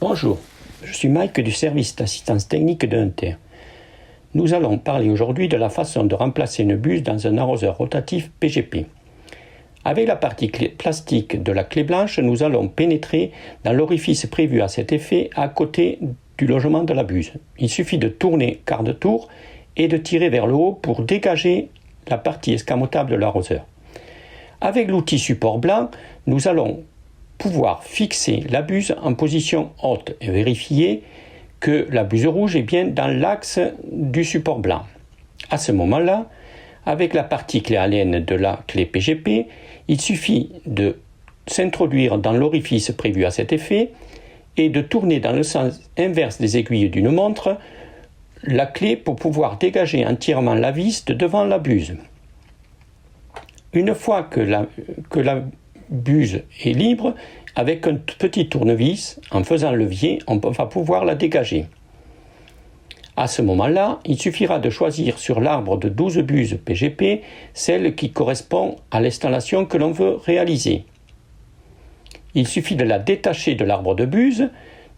Bonjour, je suis Mike du service d'assistance technique de Hunter. Nous allons parler aujourd'hui de la façon de remplacer une buse dans un arroseur rotatif PGP. Avec la partie plastique de la clé blanche, nous allons pénétrer dans l'orifice prévu à cet effet à côté du logement de la buse. Il suffit de tourner quart de tour et de tirer vers le haut pour dégager la partie escamotable de l'arroseur. Avec l'outil support blanc, nous allons pouvoir fixer la buse en position haute et vérifier que la buse rouge est bien dans l'axe du support blanc. À ce moment-là, avec la partie clé Allen de la clé PGP, il suffit de s'introduire dans l'orifice prévu à cet effet et de tourner dans le sens inverse des aiguilles d'une montre la clé pour pouvoir dégager entièrement la vis de devant la buse. Une fois que la buse est libre, avec un petit tournevis, en faisant levier, on va pouvoir la dégager. À ce moment-là, il suffira de choisir sur l'arbre de 12 buses PGP celle qui correspond à l'installation que l'on veut réaliser. Il suffit de la détacher de l'arbre de buse,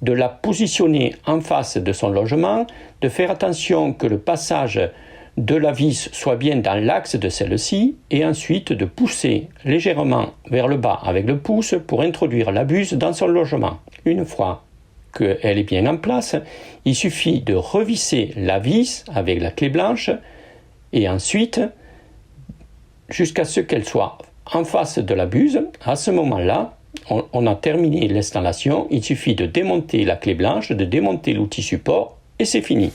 de la positionner en face de son logement, de faire attention que le passage de la vis soit bien dans l'axe de celle-ci et ensuite de pousser légèrement vers le bas avec le pouce pour introduire la buse dans son logement. Une fois qu'elle est bien en place, il suffit de revisser la vis avec la clé blanche et ensuite jusqu'à ce qu'elle soit en face de la buse. À ce moment-là, on a terminé l'installation. Il suffit de démonter la clé blanche, de démonter l'outil support et c'est fini.